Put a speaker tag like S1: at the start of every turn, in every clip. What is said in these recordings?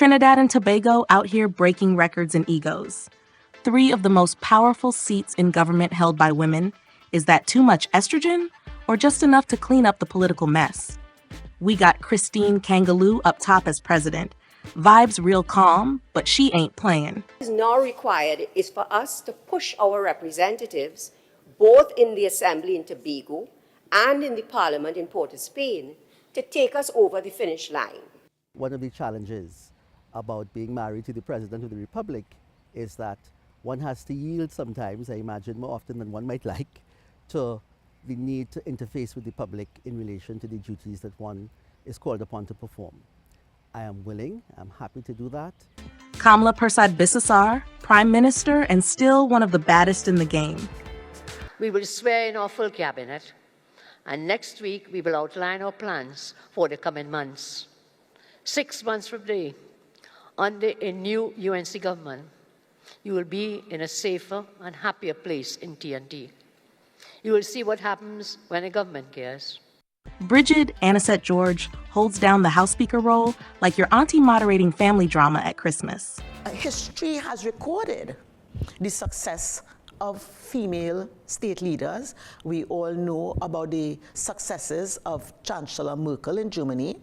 S1: Trinidad and Tobago out here breaking records and egos. 3 of the most powerful seats in government held by women. Is that too much estrogen or just enough to clean up the political mess? We got Christine Kangaloo up top as president. Vibes real calm, but she ain't playing.
S2: What is now required is for us to push our representatives, both in the Assembly in Tobago and in the Parliament in Port of Spain, to take us over the finish line.
S3: One of the challenges about being married to the President of the Republic is that one has to yield sometimes, I imagine more often than one might like, to the need to interface with the public in relation to the duties that one is called upon to perform. I am willing, I'm happy to do that.
S1: Kamala Persad-Bissessar, Prime Minister and still one of the baddest in the game.
S4: We will swear in our full cabinet, and next week we will outline our plans for the coming months. 6 months from today, under a new UNC government, you will be in a safer and happier place in TNT. You will see what happens when a government cares.
S1: Bridget Anisette George holds down the House Speaker role like your auntie moderating family drama at Christmas.
S5: History has recorded the success of female state leaders. We all know about the successes of Chancellor Merkel in Germany,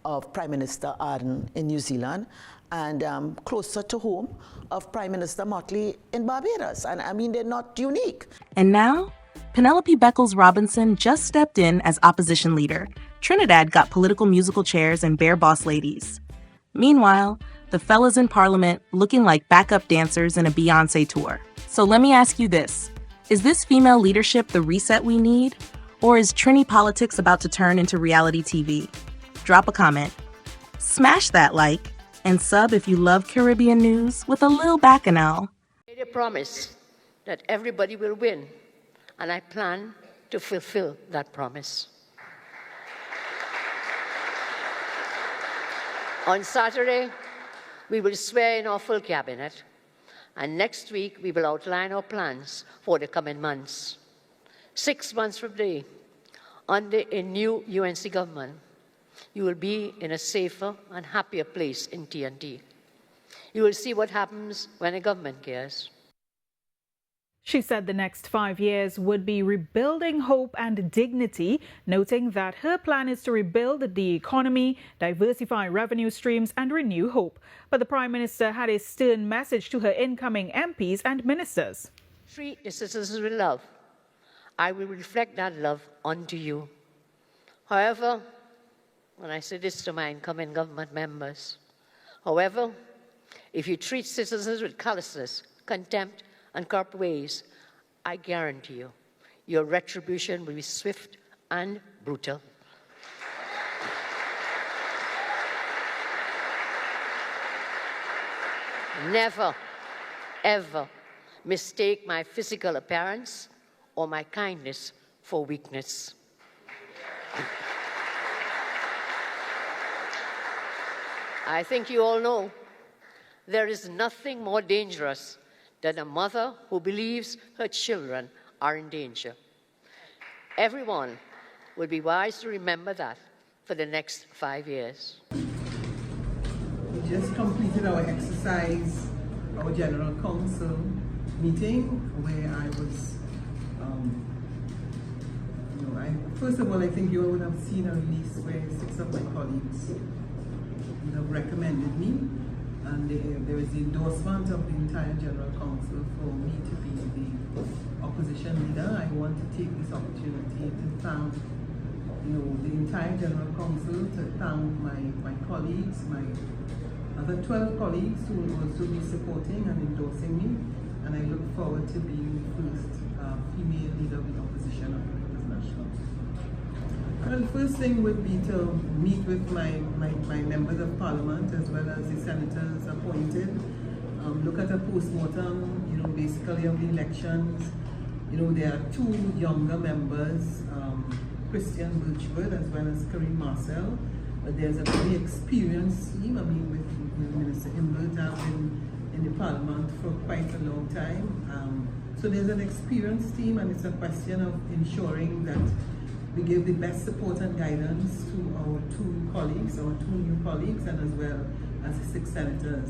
S5: of Prime Minister Ardern in New Zealand, and closer to home, of Prime Minister Motley in Barbados. And I mean, they're not unique.
S1: And now, Penelope Beckles-Robinson just stepped in as opposition leader. Trinidad got political musical chairs and bare boss ladies. Meanwhile, the fellas in Parliament looking like backup dancers in a Beyoncé tour. So let me ask you this. Is this female leadership the reset we need? Or is Trini politics about to turn into reality TV? Drop a comment. Smash that like, and sub if you love Caribbean news with a little bacchanal.
S4: I made a promise that everybody will win, and I plan to fulfill that promise. On Saturday, we will swear in our full cabinet, and next week we will outline our plans for the coming months. 6 months from today, under a new UNC government, you will be in a safer and happier place in TNT. You will see what happens when a government cares.
S6: She said the next 5 years would be rebuilding hope and dignity, noting that her plan is to rebuild the economy, diversify revenue streams and renew hope. But the Prime Minister had a stern message to her incoming MPs and ministers.
S4: Treat the citizens with love. I will reflect that love onto you. However, when I say this to my incoming government members, however, if you treat citizens with callousness, contempt, and corrupt ways, I guarantee you, your retribution will be swift and brutal. Never, ever mistake my physical appearance or my kindness for weakness. I think you all know there is nothing more dangerous than a mother who believes her children are in danger. Everyone will be wise to remember that for the next 5 years.
S7: We just completed our exercise, our General Council meeting, where I was, first of all, I think you all would have seen a release where 6 of my colleagues would have recommended me, and there was the endorsement of the entire General Council for me to be the opposition leader. I want to take this opportunity to thank the entire General Council, to thank my colleagues, my other 12 colleagues who will also be supporting and endorsing me, and I look forward to being the first female leader of the opposition of the People's National. Well, the first thing would be to meet with my members of Parliament as well as the senators appointed, look at a post-mortem, basically of the elections. There are 2 younger members, Christian Birchwood as well as Kareem Marcel. But there's a very experienced team. I mean, with Minister Imbert, I've been in the Parliament for quite a long time. So there's an experienced team, and it's a question of ensuring that we give the best support and guidance to our 2 colleagues, our 2 new colleagues, and as well as the 6 senators.